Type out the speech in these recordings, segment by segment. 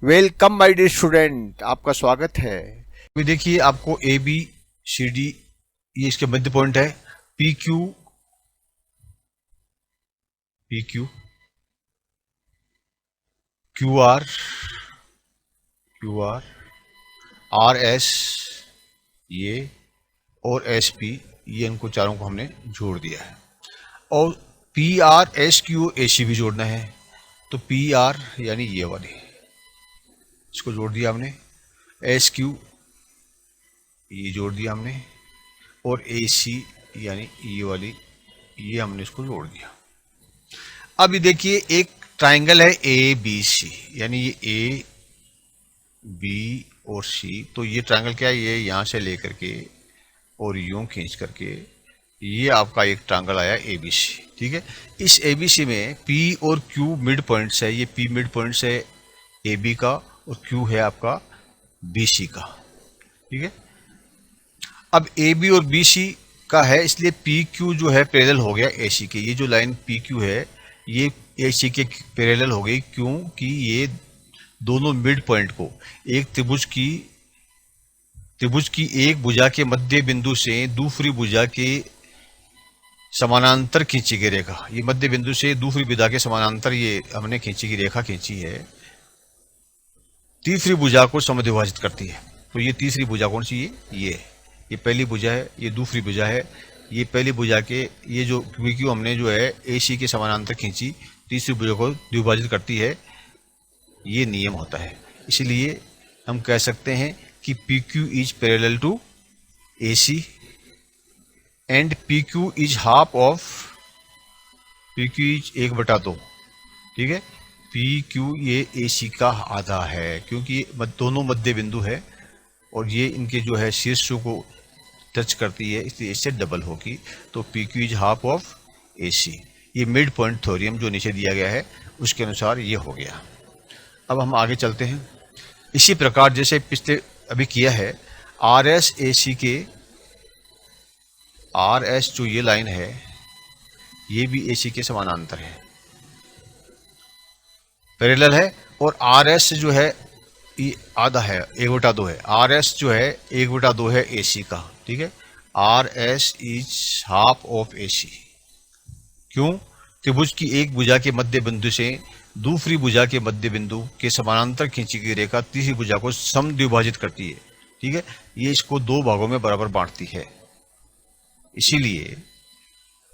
Welcome my dear student, आपका स्वागत है। अभी देखिए आपको ए बी सी डी ये इसके मध्य पॉइंट है। P Q P Q Q R R S ये और एस पी ये इनको चारों को हमने जोड़ दिया है। और P R S Q A C भी जोड़ना है। तो पी आर यानी ये वाली इसको जोड़ दिया हमने, एस क्यू ये जोड़ दिया हमने, और ए सी यानी ये वाली ये हमने इसको जोड़ दिया। अब ये देखिए एक ट्राइंगल है ए बी सी, यानी ये ए बी और सी। तो ये ट्राइंगल क्या है, ये यहां से लेकर के और यूं खींच करके ये आपका एक ट्राइंगल आया ए बी सी। ठीक है, इस ए बी सी में पी और क्यू मिड पॉइंट्स है। ये पी मिड पॉइंट्स है ए बी का और क्यू है आपका बी सी का। ठीक है, अब ए बी और बी सी का है, इसलिए पी क्यू जो है पैरेलल हो गया ए सी के। ये जो लाइन पी क्यू है ये ए सी के पैरेलल हो गई, क्योंकि ये दोनों मिड पॉइंट को एक त्रिभुज की एक भुजा के मध्य बिंदु से दूसरी भुजा के समानांतर खींची गई रेखा, ये मध्य बिंदु से दूसरी भुजा के समानांतर ये हमने खींची गई रेखा खींची है, तीसरी भुजा को समद्विभाजित करती है। तो ये तीसरी भुजा कौन सी है, ये पहली भुजा है, ये दूसरी भुजा है। ये पहली भुजा के ये जो क्यों हमने जो है ए सी के समानांतर खींची, तीसरी भुजा को द्विभाजित करती है, ये नियम होता है। इसलिए हम कह सकते हैं कि P Q is parallel to A C and P Q is half of P Q is 1/2। ठीक है, पी क्यू ये ए सी का आधा है, क्योंकि दोनों मध्य बिंदु है और ये इनके जो है शीर्षों को टच करती है, इसलिए इससे डबल होगी। तो P Q is half of A C. ये मिड पॉइंट थ्योरम जो नीचे दिया गया है उसके अनुसार ये हो गया। अब हम आगे चलते हैं। इसी प्रकार जैसे पिछले अभी किया है, आर एस ए सी के आर एस जो ये लाइन है ये भी ए सी के समानांतर है, पैरेलल है। और आर एस जो है ये आधा है, 1/2 है। आर एस जो है 1/2 है ए सी का। ठीक है, R S is half of A C. क्यों, त्रिभुज की एक भुजा के मध्य बिंदु से दूसरी भुजा के मध्य बिंदु के समानांतर खींची गई रेखा तीसरी भुजा को समद्विभाजित करती है। ठीक है, ये इसको दो भागों में बराबर बांटती है। इसीलिए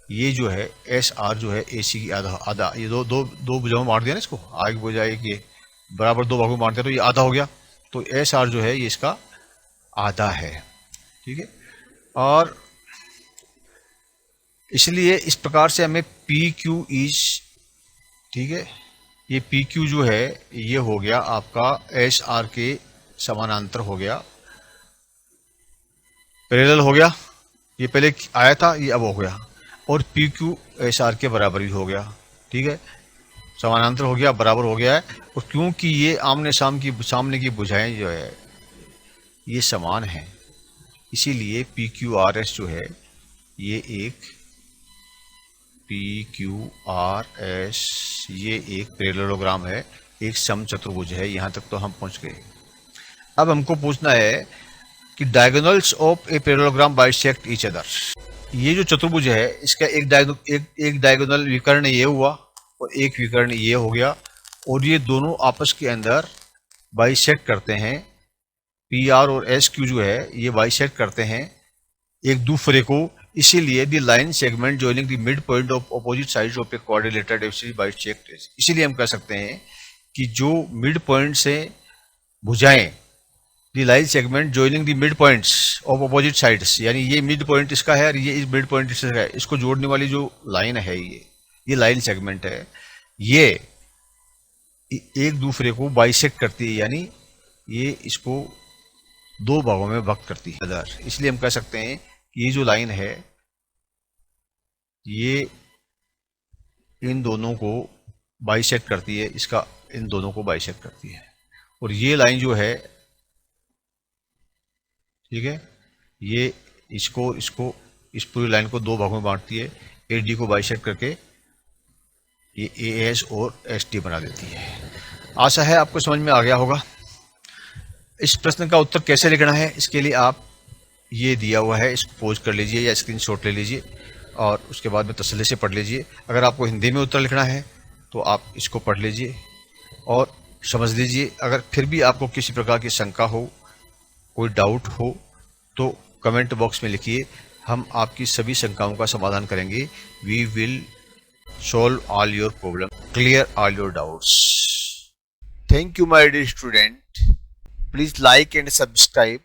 ये जो है एस आर जो है ए सी की आधा आधा, ये दो भुजाओं में बांट दिया ना इसको, आगे भुजा एक ये बराबर दो भागों में बांटते हैं तो ये आधा हो गया। तो एस आर जो है ये इसका आधा है। ठीक है, और इसलिए इस प्रकार से हमें पी क्यू इज, ठीक है, ये पी क्यू जो है ये हो गया आपका एस आर के समानांतर हो गया, पैरेलल हो गया। ये पहले आया था, ये अब हो गया। और पी क्यू एस आर के बराबर ही हो गया। ठीक है, समानांतर हो गया, बराबर हो गया है। और क्योंकि ये आमने सामने की भुजाएं जो है ये समान हैं, इसीलिए पी क्यू आर एस जो है ये एक पी क्यू आर एस ये एक पैरेललोग्राम है, एक समचतुर्भुज है। यहां तक तो हम पहुंच गए। अब हमको पूछना है कि diagonals of a parallelogram bisect each other. ये जो चतुर्भुज है इसका एक डायगोनल विकर्ण ये हुआ और एक विकर्ण ये हो गया, और ये दोनों आपस के अंदर बाइसेक्ट करते हैं। पी आर और एस क्यू जो है ये बाइसेक्ट करते हैं एक दूसरे को। इसीलिए the line segment joining the mid point of opposite sides of a quadrilateral bisect. इसीलिए हम कह सकते हैं कि जो मिड पॉइंट से भुजाएं, the line segment joining the mid points of opposite sides, यानी ये मिड पॉइंट इसका है और ये इस मिड पॉइंट इसका है, इसको जोड़ने वाली जो लाइन है ये लाइन सेगमेंट है, ये एक दूसरे को बाइसेक्ट करती है, यानी ये इसको दो भागों में भक्त करती है। इसलिए हम कह सकते हैं कि ये जो लाइन है ये इन दोनों को बाइसेक्ट करती है, इसका इन दोनों को बाइसेक्ट करती है। और ये लाइन जो है, ठीक है, ये इसको इस पूरी लाइन को दो भागों में बांटती है। ए डी को बाइसेक्ट करके ये ए एस और एस टी बना देती है। आशा है आपको समझ में आ गया होगा। इस प्रश्न का उत्तर कैसे लिखना है, इसके लिए आप ये दिया हुआ है, इसको पोज कर लीजिए या स्क्रीनशॉट ले लीजिए और उसके बाद में तसल्ली से पढ़ लीजिए। अगर आपको हिंदी में उत्तर लिखना है तो आप इसको पढ़ लीजिए और समझ लीजिए। अगर फिर भी आपको किसी प्रकार की शंका हो, कोई डाउट हो, तो कमेंट बॉक्स में लिखिए, हम आपकी सभी शंकाओं का समाधान करेंगे। We will solve all your problem, clear all your doubts. Thank you, my dear student. Please like and subscribe